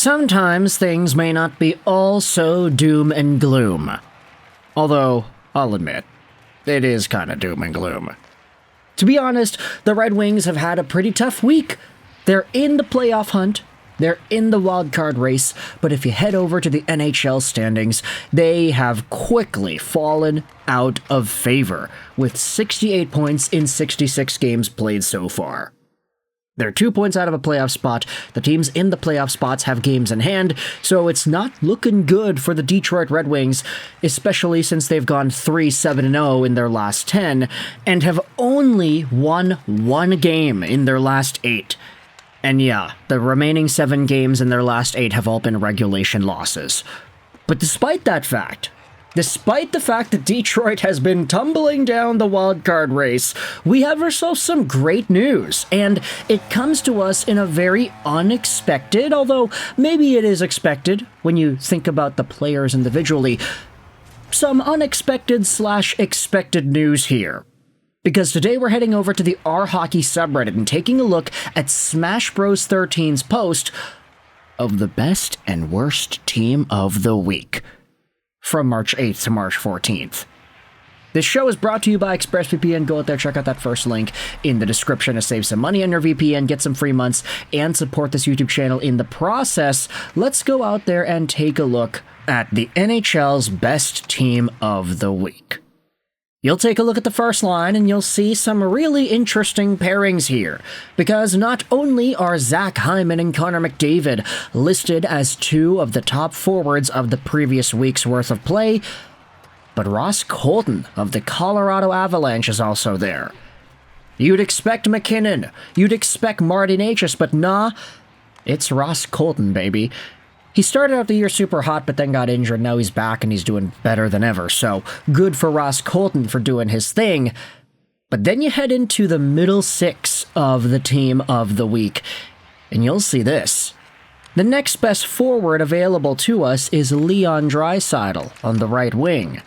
Sometimes things may not be all so doom and gloom. Although, I'll admit, it is kind of doom and gloom. To be honest, the Red Wings have had a pretty tough week. They're in the playoff hunt, they're in the wildcard race, but if you head over to the NHL standings, they have quickly fallen out of favor, with 68 points in 66 games played so far. They're 2 points out of a playoff spot. The teams in the playoff spots have games in hand, so it's not looking good for the Detroit Red Wings, especially since they've gone 3-7-0 in their last 10, and have only won one game in their last 8. And yeah, the remaining 7 games in their last 8 have all been regulation losses. But despite that fact, despite the fact that Detroit has been tumbling down the wildcard race, we have ourselves some great news, and it comes to us in a very unexpected, although maybe it is expected when you think about the players individually, some unexpected/expected news here. Because today we're heading over to the R-Hockey subreddit and taking a look at Smash Bros. 13's post of the best and worst team of the week, from March 8th to March 14th. This show is brought to you by ExpressVPN. Go out there, check out that first link in the description to save some money on your VPN, get some free months, and support this YouTube channel in the process. Let's go out there and take a look at the NHL's best team of the week. You'll take a look at the first line and you'll see some really interesting pairings here, because not only are Zach Hyman and Connor McDavid listed as 2 of the top forwards of the previous week's worth of play, but Ross Colton of the Colorado Avalanche is also there. You'd expect McKinnon, you'd expect Marty Necas, but nah, it's Ross Colton, baby. He started out the year super hot, but then got injured. Now he's back and he's doing better than ever. So good for Ross Colton for doing his thing. But then you head into the middle 6 of the team of the week, and you'll see this. The next best forward available to us is Leon Draisaitl on the right wing.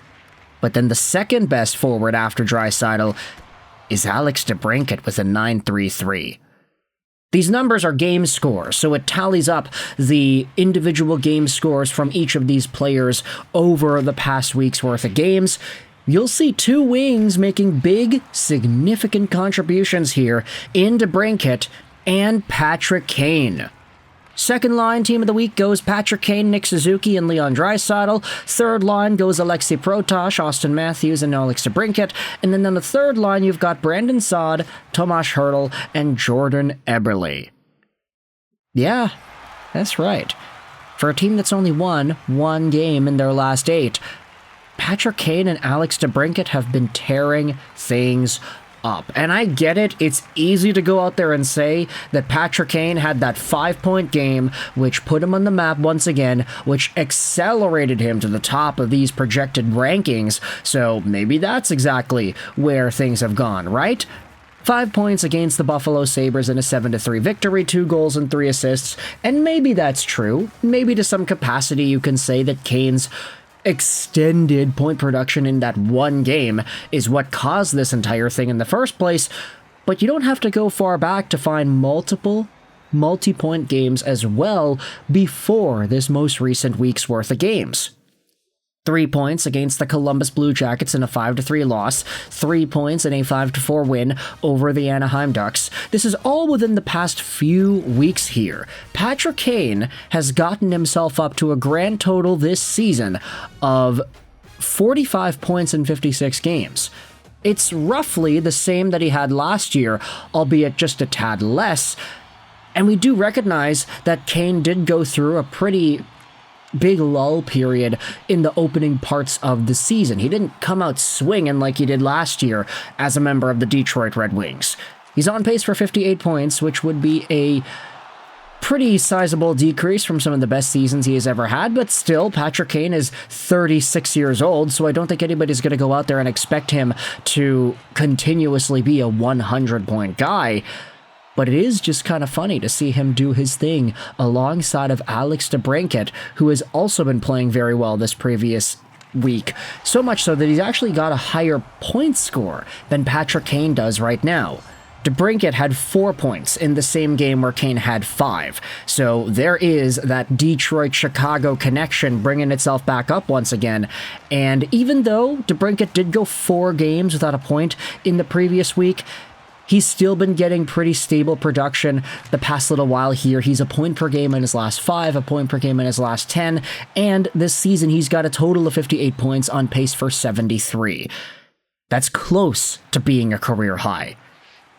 But then the second best forward after Draisaitl is Alex DeBrincat with a 9.33. These numbers are game scores, so it tallies up the individual game scores from each of these players over the past week's worth of games. You'll see 2 wings making big, significant contributions here in DeBrincat and Patrick Kane. Second line team of the week goes Patrick Kane, Nick Suzuki, and Leon Draisaitl. Third line goes Alexei Protosh, Austin Matthews, and Alex DeBrincat. And then on the third line, you've got Brandon Saad, Tomas Hertl, and Jordan Eberle. Yeah, that's right. For a team that's only won 1 game in their last 8, Patrick Kane and Alex DeBrincat have been tearing things up. And I get it, it's easy to go out there and say that Patrick Kane had that 5-point game, which put him on the map once again, which accelerated him to the top of these projected rankings, so maybe that's exactly where things have gone, right? 5 points against the Buffalo Sabres in a 7-3 victory, 2 goals and 3 assists, and maybe that's true. Maybe to some capacity you can say that Kane's extended point production in that 1 game is what caused this entire thing in the first place, but you don't have to go far back to find multiple multi-point games as well before this most recent week's worth of games. 3 points against the Columbus Blue Jackets in a 5-3 loss, 3 points in a 5-4 win over the Anaheim Ducks. This is all within the past few weeks here. Patrick Kane has gotten himself up to a grand total this season of 45 points in 56 games. It's roughly the same that he had last year, albeit just a tad less. And we do recognize that Kane did go through a pretty big lull period in the opening parts of the season. He didn't come out swinging like he did last year as a member of the Detroit Red Wings. He's on pace for 58 points, which would be a pretty sizable decrease from some of the best seasons he has ever had, but still, Patrick Kane is 36 years old, so I don't think anybody's going to go out there and expect him to continuously be a 100-point guy. But it is just kind of funny to see him do his thing alongside of Alex DeBrincat, who has also been playing very well this previous week. So much so that he's actually got a higher point score than Patrick Kane does right now. DeBrincat had 4 points in the same game where Kane had 5. So there is that Detroit-Chicago connection bringing itself back up once again. And even though DeBrincat did go 4 games without a point in the previous week, he's still been getting pretty stable production the past little while here. He's a point per game in his last 5, a point per game in his last 10, and this season he's got a total of 58 points on pace for 73. That's close to being a career high.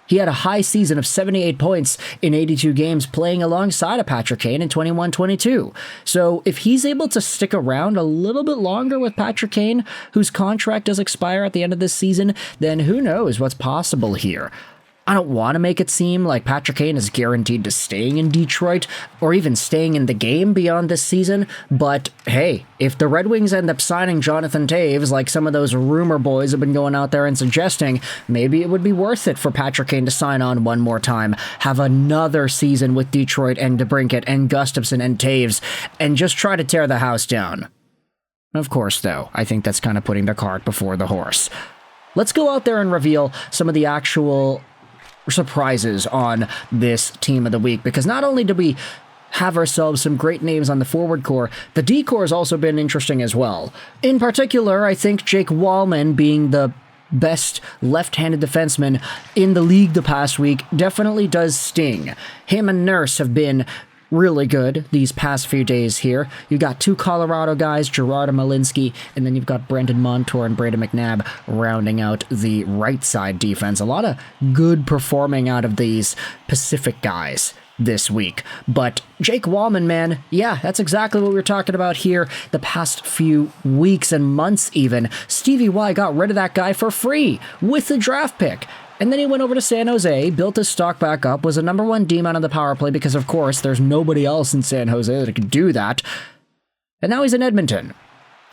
He had a high season of 78 points in 82 games playing alongside of Patrick Kane in 21-22. So if he's able to stick around a little bit longer with Patrick Kane, whose contract does expire at the end of this season, then who knows what's possible here. I don't want to make it seem like Patrick Kane is guaranteed to staying in Detroit or even staying in the game beyond this season, but hey, if the Red Wings end up signing Jonathan Toews like some of those rumor boys have been going out there and suggesting, maybe it would be worth it for Patrick Kane to sign on one more time, have another season with Detroit and DeBrincat and Gustafsson and Toews, and just try to tear the house down. Of course, though, I think that's kind of putting the cart before the horse. Let's go out there and reveal some of the actual surprises on this team of the week, because not only did we have ourselves some great names on the forward core, the D core has also been interesting as well. In particular, I think Jake Wallman being the best left-handed defenseman in the league the past week definitely does sting. Him and Nurse have been really good these past few days here. You got 2 Colorado guys, Gerard Malinsky, and then you've got Brendan Montour and Brayden McNabb rounding out the right side defense. A lot of good performing out of these Pacific guys this week. But Jake Wallman, man, yeah, that's exactly what we were talking about here the past few weeks and months even. Stevie Y got rid of that guy for free with the draft pick. And then he went over to San Jose, built his stock back up, was a number 1 D-man on the power play because, of course, there's nobody else in San Jose that could do that. And now he's in Edmonton.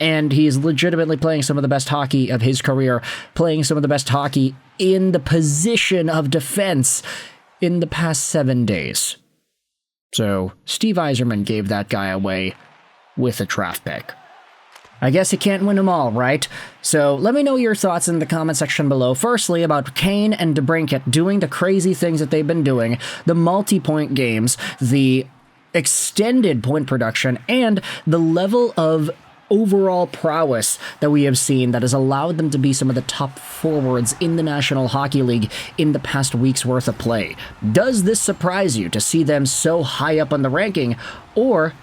And he's legitimately playing some of the best hockey of his career, playing some of the best hockey in the position of defense in the past 7 days. So, Steve Yzerman gave that guy away with a draft pick. I guess you can't win them all, right? So let me know your thoughts in the comment section below. Firstly, about Kane and DeBrincat doing the crazy things that they've been doing, the multi-point games, the extended point production, and the level of overall prowess that we have seen that has allowed them to be some of the top forwards in the National Hockey League in the past week's worth of play. Does this surprise you to see them so high up on the ranking, or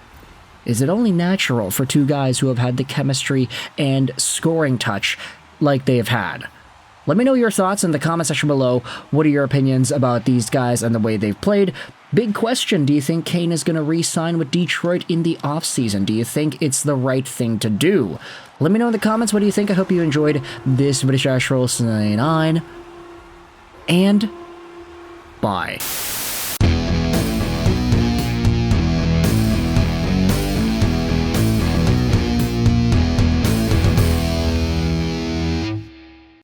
is it only natural for 2 guys who have had the chemistry and scoring touch like they have had? Let me know your thoughts in the comment section below. What are your opinions about these guys and the way they've played? Big question, do you think Kane is going to re-sign with Detroit in the offseason? Do you think it's the right thing to do? Let me know in the comments, what do you think? I hope you enjoyed this British Ashroll 99. And bye.